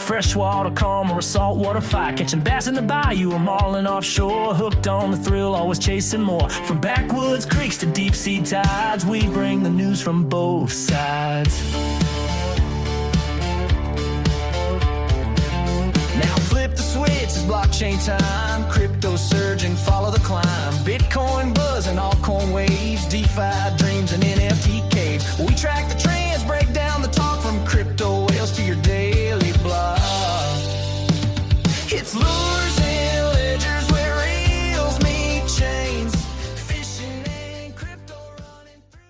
freshwater calm or a saltwater fight. Catching bass in the bayou or marlin offshore. Hooked on the thrill, always chasing more. From backwoods creeks to deep sea tides, we bring the news from both sides. Now flip the switch, it's blockchain time. Crypto surging, follow the climb. Bitcoin buzzing, altcoin waves. DeFi dreams and NFT caves. We track the trends, break down the talk. From crypto whales to your daily blog. It's lures and ledgers where reels meet chains. Fishing and crypto running through.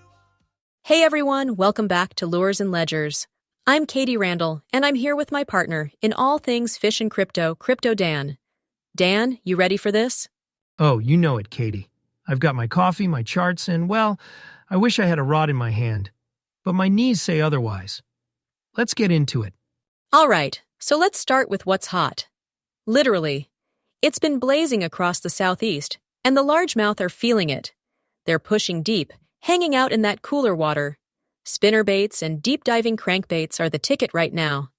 Hey everyone, welcome back to Lures and Ledgers. I'm Katie Randall, and I'm here with my partner in all things fish and crypto, Crypto Dan. Dan, you ready for this? Oh, you know it, Katie. I've got my coffee, my charts, and, well, I wish I had a rod in my hand. But my knees say otherwise. Let's get into it. All right, so let's start with what's hot. Literally, it's been blazing across the southeast, and the largemouth are feeling it. They're pushing deep, hanging out in that cooler water. Spinnerbaits and deep-diving crankbaits are the ticket right now.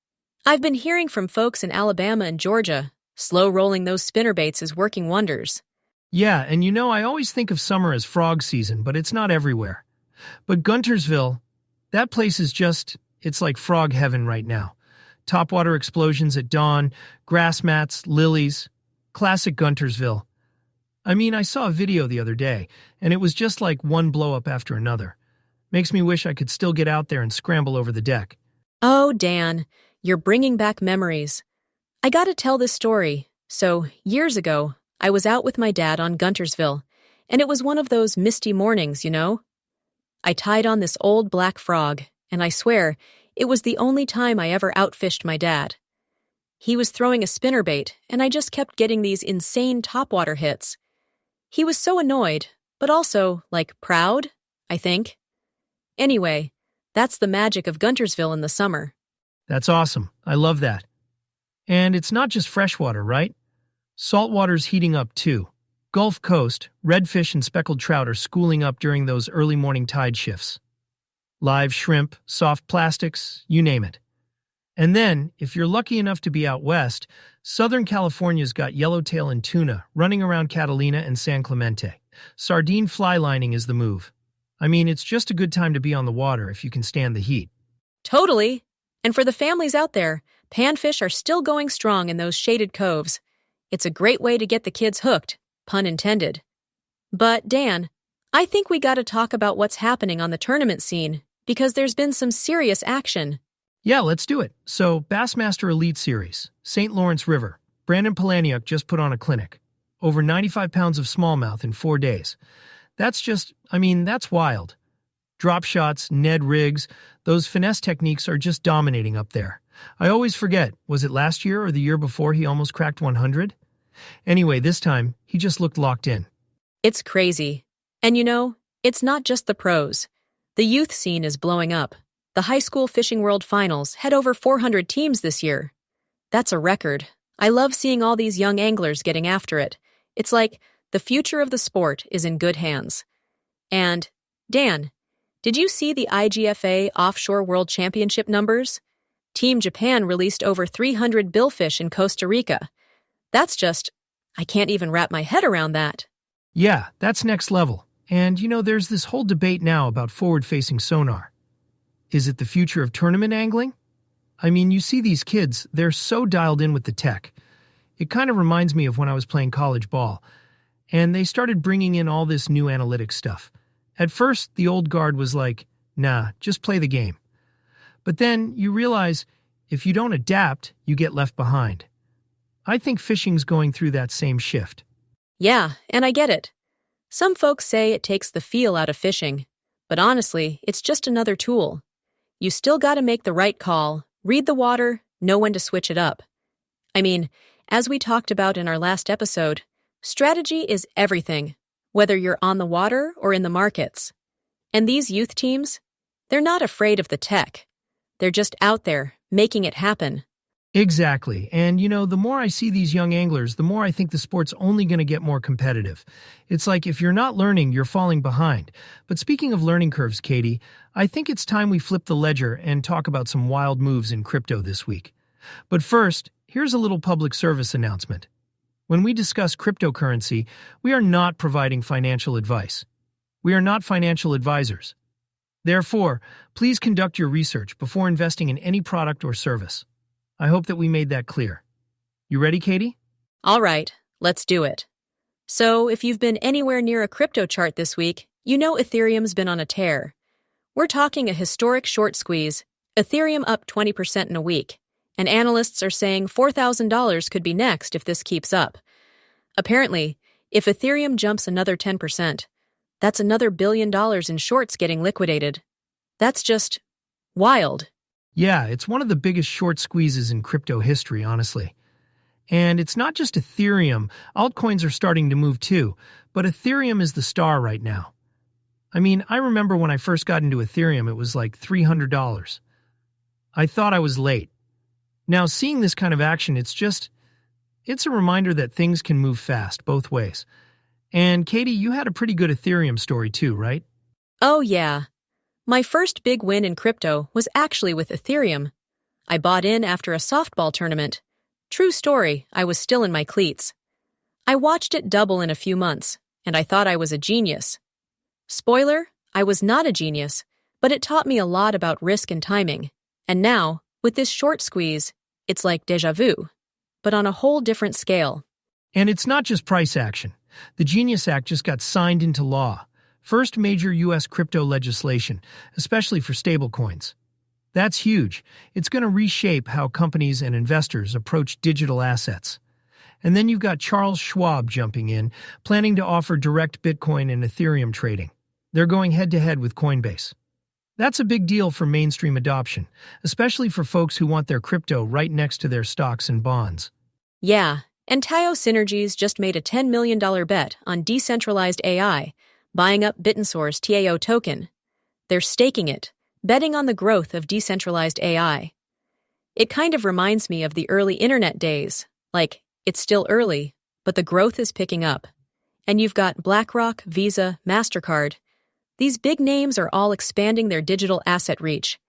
I've been hearing from folks in Alabama and Georgia, slow-rolling those spinnerbaits is working wonders. Yeah, and you know, I always think of summer as frog season, but it's not everywhere. But Guntersville, that place is just, it's like frog heaven right now. Topwater explosions at dawn, grass mats, lilies. Classic Guntersville. I mean, I saw a video the other day, and it was just like one blow-up after another. Makes me wish I could still get out there and scramble over the deck. Oh, Dan, you're bringing back memories. I gotta tell this story. So, years ago, I was out with my dad on Guntersville, and it was one of those misty mornings, you know? I tied on this old black frog, and I swear, it was the only time I ever outfished my dad. He was throwing a spinnerbait, and I just kept getting these insane topwater hits. He was so annoyed, but also, proud, I think. Anyway, that's the magic of Guntersville in the summer. That's awesome. I love that. And it's not just freshwater, right? Saltwater's heating up too. Gulf Coast, redfish and speckled trout are schooling up during those early morning tide shifts. Live shrimp, soft plastics, you name it. And then, if you're lucky enough to be out west, Southern California's got yellowtail and tuna running around Catalina and San Clemente. Sardine fly lining is the move. I mean, it's just a good time to be on the water if you can stand the heat. Totally. And for the families out there, panfish are still going strong in those shaded coves. It's a great way to get the kids hooked, pun intended. But, Dan, I think we gotta talk about what's happening on the tournament scene, because there's been some serious action. Yeah, let's do it. So, Bassmaster Elite Series, St. Lawrence River. Brandon Polaniuk just put on a clinic. Over 95 pounds of smallmouth in 4 days. That's wild. Drop shots, Ned rigs, those finesse techniques are just dominating up there. I always forget, was it last year or the year before he almost cracked 100? Anyway, this time, he just looked locked in. It's crazy. And you know, it's not just the pros. The youth scene is blowing up. The High School Fishing World Finals had over 400 teams this year. That's a record. I love seeing all these young anglers getting after it. It's like the future of the sport is in good hands. And, Dan, did you see the IGFA Offshore World Championship numbers? Team Japan released over 300 billfish in Costa Rica. That's just, I can't even wrap my head around that. Yeah, that's next level. And, you know, there's this whole debate now about forward-facing sonar. Is it the future of tournament angling? I mean, you see these kids, they're so dialed in with the tech. It kind of reminds me of when I was playing college ball. And they started bringing in all this new analytics stuff. At first, the old guard was like, nah, just play the game. But then you realize if you don't adapt, you get left behind. I think fishing's going through that same shift. Yeah, and I get it. Some folks say it takes the feel out of fishing, but honestly, it's just another tool. You still gotta make the right call, read the water, know when to switch it up. I mean, as we talked about in our last episode, strategy is everything, whether you're on the water or in the markets. And these youth teams, they're not afraid of the tech. They're just out there, making it happen. Exactly. And, you know, the more I see these young anglers, the more I think the sport's only going to get more competitive. It's like if you're not learning, you're falling behind. But speaking of learning curves, Katie, I think it's time we flip the ledger and talk about some wild moves in crypto this week. But first, here's a little public service announcement. When we discuss cryptocurrency, we are not providing financial advice. We are not financial advisors. Therefore, please conduct your research before investing in any product or service. I hope that we made that clear. You ready, Katie? All right, let's do it. So, if you've been anywhere near a crypto chart this week, you know Ethereum's been on a tear. We're talking a historic short squeeze, Ethereum up 20% in a week, and analysts are saying $4,000 could be next if this keeps up. Apparently, if Ethereum jumps another 10%, that's another $1 billion in shorts getting liquidated. That's just wild. Yeah, it's one of the biggest short squeezes in crypto history, honestly. And it's not just Ethereum. Altcoins are starting to move too, but Ethereum is the star right now. I mean, I remember when I first got into Ethereum, it was like $300. I thought I was late. Now, seeing this kind of action, it's a reminder that things can move fast both ways. And Katie, you had a pretty good Ethereum story too, right? Oh yeah. My first big win in crypto was actually with Ethereum. I bought in after a softball tournament. True story, I was still in my cleats. I watched it double in a few months, and I thought I was a genius. Spoiler, I was not a genius, but it taught me a lot about risk and timing. And now, with this short squeeze, it's like déjà vu, but on a whole different scale. And it's not just price action. The Genius Act just got signed into law. First major U.S. crypto legislation, especially for stablecoins. That's huge. It's going to reshape how companies and investors approach digital assets. And then you've got Charles Schwab jumping in, planning to offer direct Bitcoin and Ethereum trading. They're going head-to-head with Coinbase. That's a big deal for mainstream adoption, especially for folks who want their crypto right next to their stocks and bonds. Yeah, and Tao Synergies just made a $10 million bet on decentralized AI, buying up BitTensor's TAO token. They're staking it, betting on the growth of decentralized AI. It kind of reminds me of the early internet days. Like, it's still early, but the growth is picking up. And you've got BlackRock, Visa, MasterCard. These big names are all expanding their digital asset reach.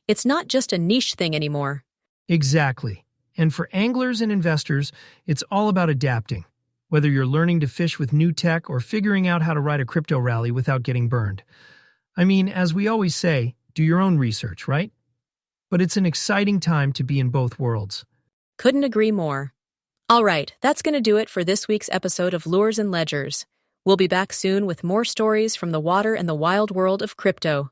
It's not just a niche thing anymore. Exactly. And for anglers and investors, it's all about adapting. Whether you're learning to fish with new tech or figuring out how to ride a crypto rally without getting burned. I mean, as we always say, do your own research, right? But it's an exciting time to be in both worlds. Couldn't agree more. All right, that's going to do it for this week's episode of Lures and Ledgers. We'll be back soon with more stories from the water and the wild world of crypto.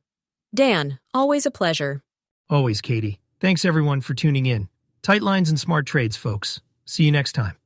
Dan, always a pleasure. Always, Katie. Thanks everyone for tuning in. Tight lines and smart trades, folks. See you next time.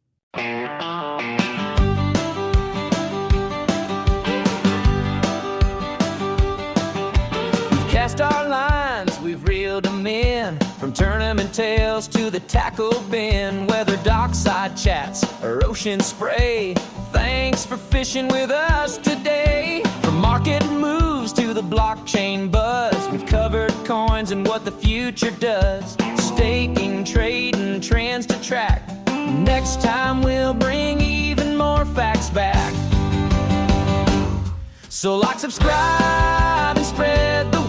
Cast our lines, we've reeled them in. From tournament tales to the tackle bin, whether dockside chats or ocean spray. Thanks for fishing with us today. From market moves to the blockchain buzz, we've covered coins and what the future does. Staking, trading, trends to track. Next time we'll bring even more facts back. So like, subscribe, and spread the